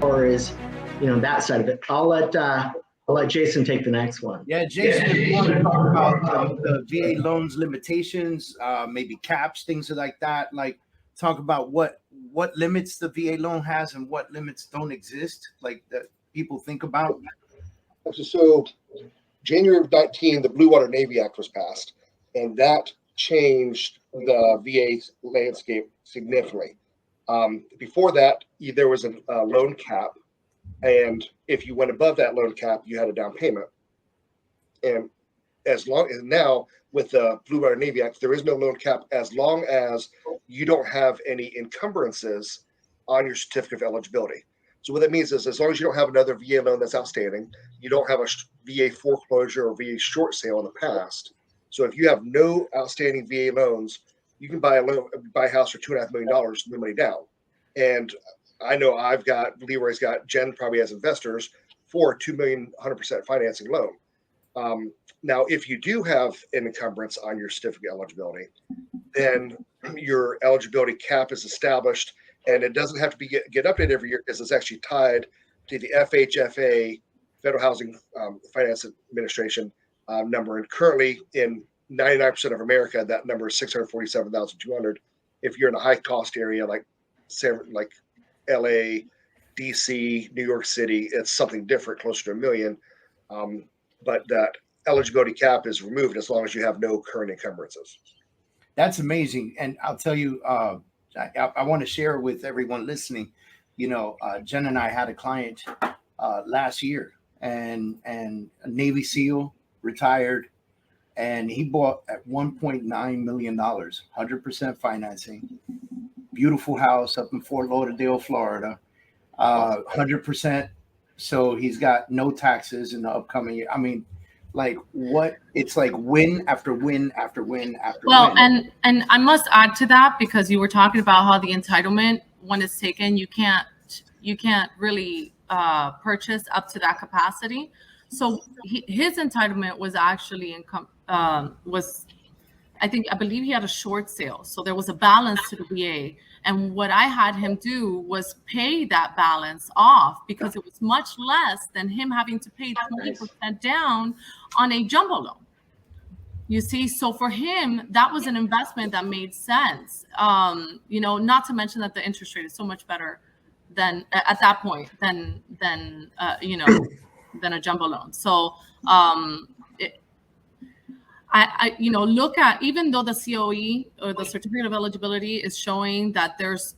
far as, that side of it. I'll let Jason take the next one. Yeah, Jason, if you want to talk about the VA loans limitations, maybe caps, things like that, like talk about what limits the VA loan has and what limits don't exist, like that people think about. So January of 19, the Blue Water Navy Act was passed, and that changed the VA landscape significantly. Before that, there was a loan cap, and if you went above that loan cap, you had a down payment. And as long as now with the Blue Water Navy Act, there is no loan cap as long as you don't have any encumbrances on your certificate of eligibility. So what that means is, as long as you don't have another VA loan that's outstanding, you don't have a VA foreclosure or VA short sale in the past. So if you have no outstanding VA loans, you can buy a house for $2.5 million, no money down. And I know Leroy's got, Jen probably has investors for a $2 million 100% financing loan. Now, if you do have an encumbrance on your certificate of eligibility, then your eligibility cap is established, and it doesn't have to be get updated every year because it's actually tied to the FHFA, Federal Housing Finance Administration number. And currently in 99% of America, that number is 647,200. If you're in a high cost area like LA, DC, New York City, it's something different, closer to $1 million. But that eligibility cap is removed as long as you have no current encumbrances. That's amazing. And I'll tell you, I want to share with everyone listening, Jen and I had a client last year and a Navy SEAL, retired, and he bought at $1.9 million, 100% financing, beautiful house up in Fort Lauderdale, Florida, 100%. So he's got no taxes in the upcoming year. I mean, it's like win after win after win after win. And I must add to that, because you were talking about how the entitlement, when it's taken, you can't really purchase up to that capacity. So his entitlement was actually I believe he had a short sale. So there was a balance to the VA. And what I had him do was pay that balance off, because it was much less than him having to pay 20% down on a jumbo loan. You see, so for him, that was an investment that made sense. Not to mention that the interest rate is so much better than at that point than a jumbo loan. So I look at, even though the COE or the certificate of eligibility is showing that there's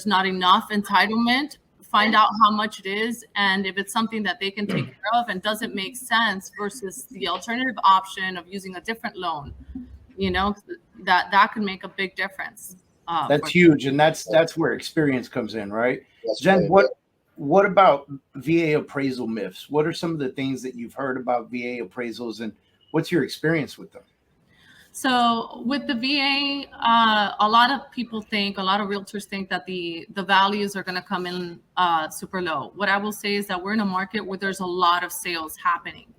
not enough entitlement, find out how much it is, and if it's something that they can take care of and doesn't make sense versus the alternative option of using a different loan, that could make a big difference. That's huge, and that's where experience comes in, right? Jen, what about VA appraisal myths? What are some of the things that you've heard about VA appraisals, and what's your experience with them? So with the VA, a lot of realtors think that the values are going to come in super low. What I will say is that we're in a market where there's a lot of sales happening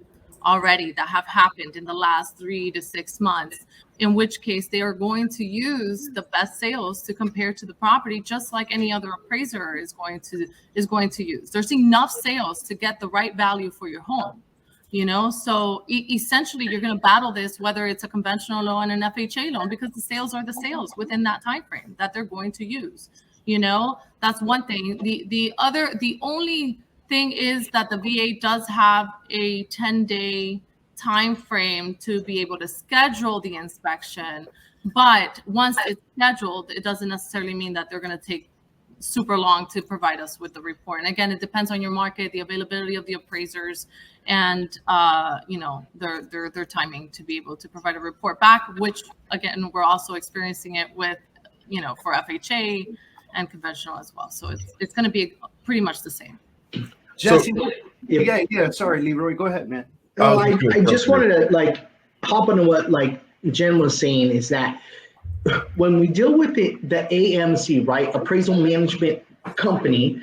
already that have happened in the last 3 to 6 months, in which case they are going to use the best sales to compare to the property, just like any other appraiser is going to use. There's enough sales to get the right value for your home. So essentially you're going to battle this, whether it's a conventional loan and an FHA loan, because the sales are the sales within that time frame that they're going to use. That's one thing. The only thing is that the VA does have a 10-day time frame to be able to schedule the inspection, but once it's scheduled, it doesn't necessarily mean that they're going to take super long to provide us with the report. And again, it depends on your market, the availability of the appraisers, and their timing to be able to provide a report back, which again, we're also experiencing it with, for FHA and conventional as well. So it's going to be pretty much the same. Jesse, yeah. Sorry, Leroy, go ahead, man. Oh, I just wanted to hop into what Jen was saying, is that when we deal with the AMC, right, appraisal management company,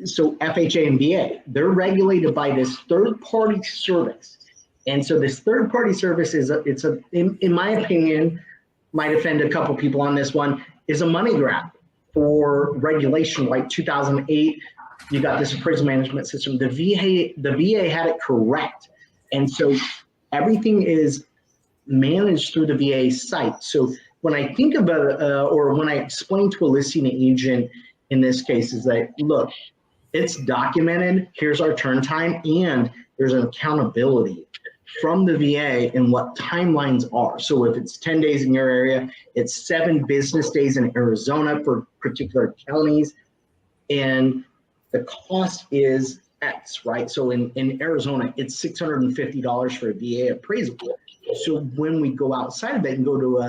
so FHA and VA, they're regulated by this third-party service. And so this third-party service in my opinion, might offend a couple people on this one, is a money grab for regulation, like 2008 you got this appraisal management system. The VA had it correct. And so everything is managed through the VA site. So when I think about it, or when I explain to a listing agent in this case, is that, look, it's documented, here's our turn time, and there's an accountability from the VA and what timelines are. So if it's 10 days in your area, it's 7 business days in Arizona for particular counties, and the cost is X, right? So in Arizona, it's $650 for a VA appraisal. So when we go outside of that and go to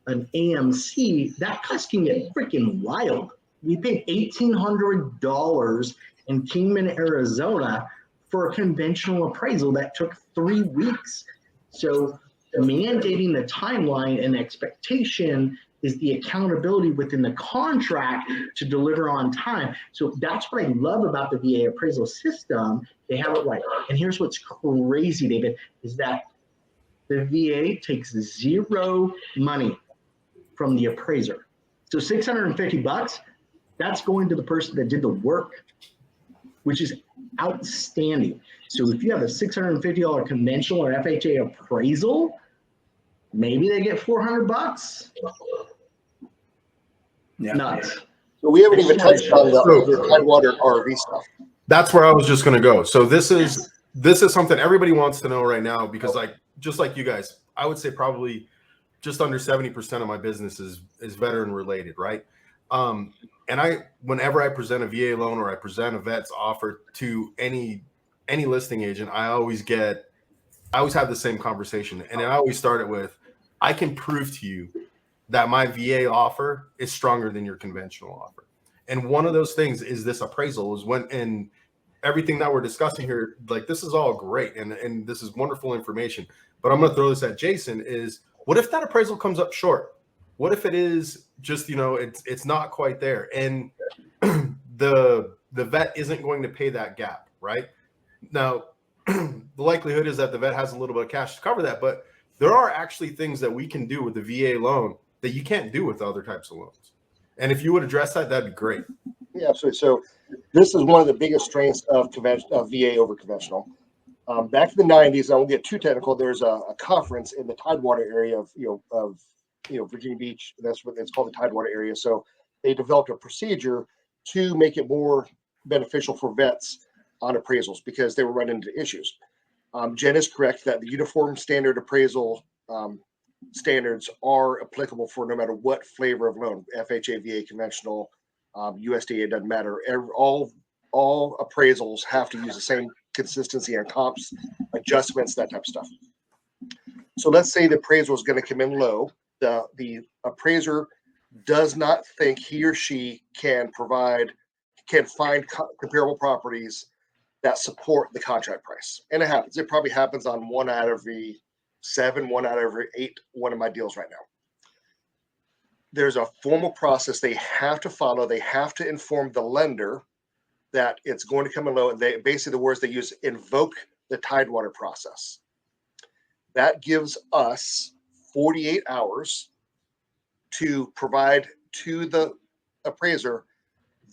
an AMC, that cost can get freaking wild. We paid $1,800 in Kingman, Arizona for a conventional appraisal that took 3 weeks. So mandating the timeline and expectation is the accountability within the contract to deliver on time. So that's what I love about the VA appraisal system. They have it right. And here's what's crazy, David, is that the VA takes 0 money from the appraiser. So $650, that's going to the person that did the work, which is outstanding. So if you have a $650 conventional or FHA appraisal, maybe they get $400. Yeah. Nuts. So we haven't even touched on the Tidewater RV stuff. That's where I was just going to go. So this is something everybody wants to know right now, because just like you guys, I would say probably just under 70% of my business is veteran related, right? And whenever I present a VA loan or I present a vet's offer to any listing agent, I always have the same conversation, and I always start it with, I can prove to you that my VA offer is stronger than your conventional offer. And one of those things is this appraisal, and everything that we're discussing here, like, this is all great and this is wonderful information. But I'm going to throw this at Jason, is what if that appraisal comes up short? What if it is just, it's not quite there, and the vet isn't going to pay that gap, right? Now, the likelihood is that the vet has a little bit of cash to cover that, but there are actually things that we can do with the VA loan that you can't do with other types of loans. And if you would address that, that'd be great. Yeah, absolutely. So this is one of the biggest strengths of VA over conventional. Back in the 90s, I won't get too technical. There's a conference in the Tidewater area of Virginia Beach. That's what it's called, the Tidewater area. So they developed a procedure to make it more beneficial for vets on appraisals because they were running into issues. Jen is correct that the uniform standard appraisal standards are applicable for no matter what flavor of loan, FHA, VA, conventional, USDA, it doesn't matter. All appraisals have to use the same consistency and comps, adjustments, that type of stuff. So let's say the appraisal is going to come in low. The appraiser does not think he or she can find comparable properties that support the contract price. And it happens. It probably happens on 1 out of every 7, 1 out of every 8, one of my deals right now. There's a formal process they have to follow. They have to inform the lender that it's going to come in low. And they basically, the words they use, invoke the Tidewater process. That gives us 48 hours to provide to the appraiser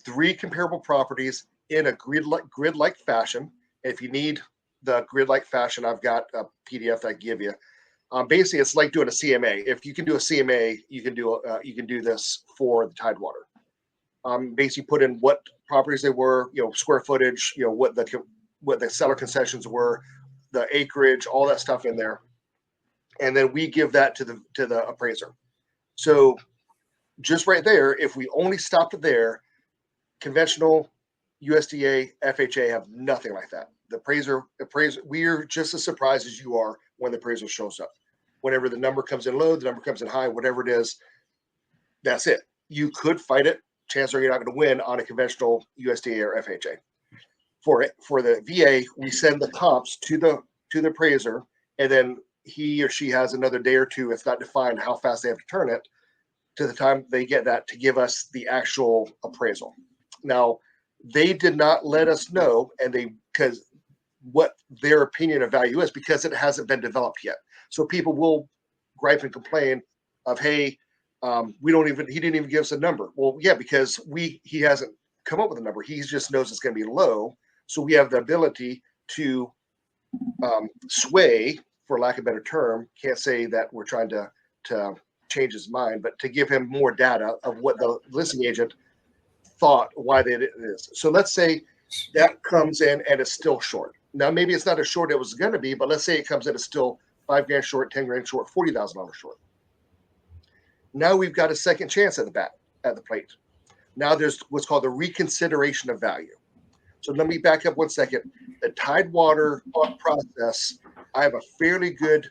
3 comparable properties in a grid-like fashion. If you need the grid-like fashion, I've got a PDF that I give you. Basically, it's like doing a CMA. If you can do a CMA, you can do this for the Tidewater. Basically, put in what properties they were, square footage, what the seller concessions were, the acreage, all that stuff in there, and then we give that to the appraiser. So, just right there, if we only stopped it there, conventional, USDA, FHA have nothing like that. The appraiser, we're just as surprised as you are when the appraiser shows up. Whenever the number comes in low, the number comes in high, whatever it is, that's it. You could fight it. Chances are you're not going to win on a conventional USDA or FHA. For the VA, we send the comps to the appraiser, and then he or she has another day or two. It's not defined how fast they have to turn it to the time they get that to give us the actual appraisal. Now, they did not let us know, because what their opinion of value is, because it hasn't been developed yet. So people will gripe and complain of, hey, he didn't even give us a number. Well, yeah, because he hasn't come up with a number. He just knows it's going to be low. So we have the ability to sway, for lack of a better term. Can't say that we're trying to change his mind, but to give him more data of what the listing agent thought why they did this. So let's say that comes in and it's still short. Now maybe it's not as short as it was going to be, but let's say it comes in it's still $5,000 short, $10,000 short, $40,000 short. Now we've got a second chance at the plate. Now there's what's called the reconsideration of value. So let me back up 1 second. The Tidewater process, I have a fairly good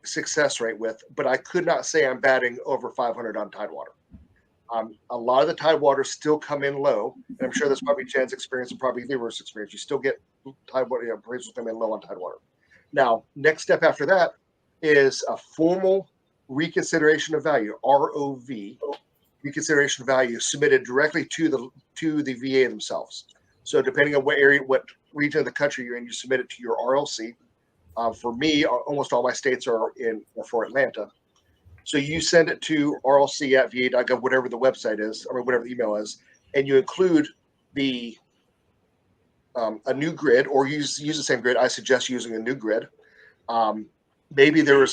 success rate with, but I could not say I'm batting over 500 on Tidewater. A lot of the Tidewaters still come in low, and I'm sure that's probably Jen's experience and probably Leroy's experience. You still get Tidewater appraisals come in low on Tidewater. Now, next step after that is a formal reconsideration of value, ROV, reconsideration of value, submitted directly to the VA themselves. So depending on what area, what region of the country you're in, you submit it to your RLC. For me, almost all my states are for Atlanta. So you send it to rlc@va.gov, whatever the website is, or whatever the email is, and you include the a new grid, or use the same grid. I suggest using a new grid. Maybe there were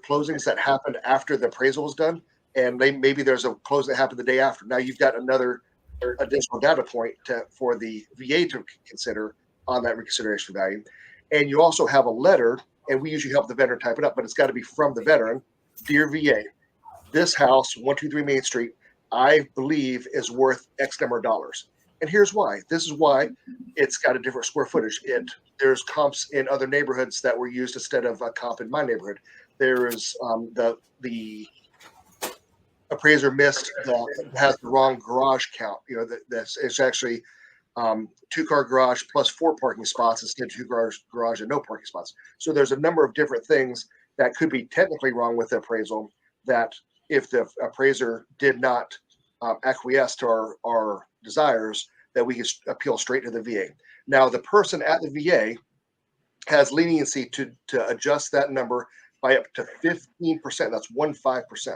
closings that happened after the appraisal was done, and maybe there's a close that happened the day after. Now you've got another additional data point for the VA to consider on that reconsideration value. And you also have a letter, and we usually help the veteran type it up, but it's got to be from the veteran. Dear VA, this house, 123 Main Street, I believe is worth X number of dollars. And here's why. This is why it's got a different square footage. There's comps in other neighborhoods that were used instead of a comp in my neighborhood. There is the appraiser has the wrong garage count. It's actually 2-car garage plus 4 parking spots instead of 2-car garage and no parking spots. So there's a number of different things that could be technically wrong with the appraisal that if the appraiser did not acquiesce to our desires, that we could appeal straight to the VA. Now, the person at the VA has leniency to adjust that number by up to 15%. That's 15%.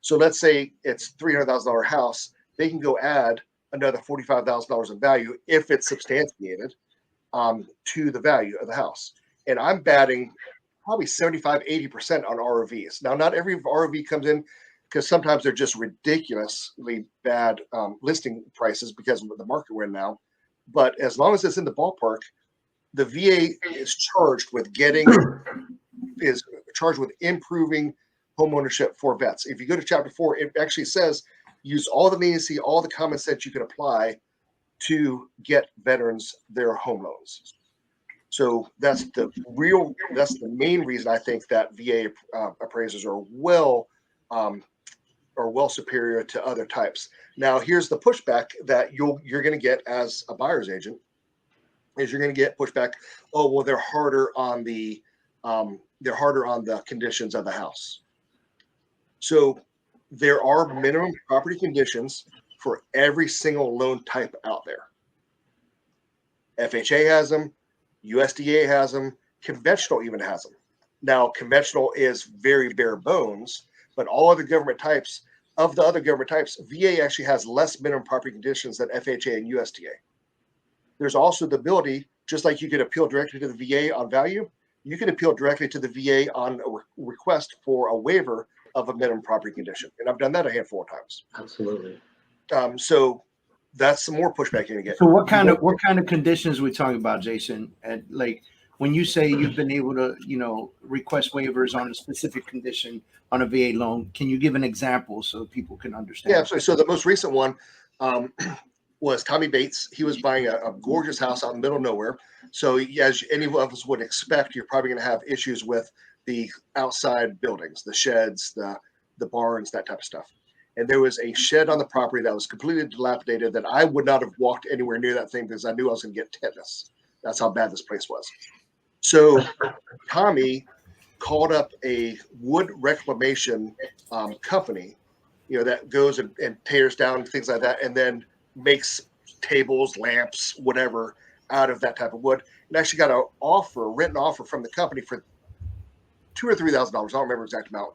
So let's say it's $300,000 house. They can go add another $45,000 in value if it's substantiated to the value of the house. And I'm batting probably 75-80% on ROVs. Now, not every ROV comes in because sometimes they're just ridiculously bad listing prices because of the market we're in now. But as long as it's in the ballpark, the VA is charged with improving homeownership for vets. If you go to Chapter 4, it actually says use all the leniency, all the common sense you can apply to get veterans their home loans. So that's the main reason I think that VA appraisers are well superior to other types. Now, here's the pushback that you're going to get as a buyer's agent is you're going to get pushback. Oh, well, they're harder on the conditions of the house. So there are minimum property conditions for every single loan type out there. FHA has them, USDA has them, conventional even has them. Now, conventional is very bare bones, but all other government types, VA actually has less minimum property conditions than FHA and USDA. There's also the ability, just like you could appeal directly to the VA on value, you can appeal directly to the VA on a request for a waiver of a minimum property condition. And I've done that a handful of times. Absolutely. So that's some more pushback you're gonna get. So what kind of conditions are we talking about, Jason? And like when you say you've been able to, request waivers on a specific condition on a VA loan, can you give an example so people can understand? Yeah, absolutely. So the most recent one was Tommy Bates. He was buying a gorgeous house out in the middle of nowhere. So as any of us would expect, you're probably going to have issues with the outside buildings, the sheds, the barns, that type of stuff. And there was a shed on the property that was completely dilapidated that I would not have walked anywhere near that thing because I knew I was going to get tetanus. That's how bad this place was. So Tommy called up a wood reclamation company, that goes and tears down things like that and then makes tables, lamps, whatever out of that type of wood. And actually got a written offer from the company for $2,000 or $3,000. I don't remember the exact amount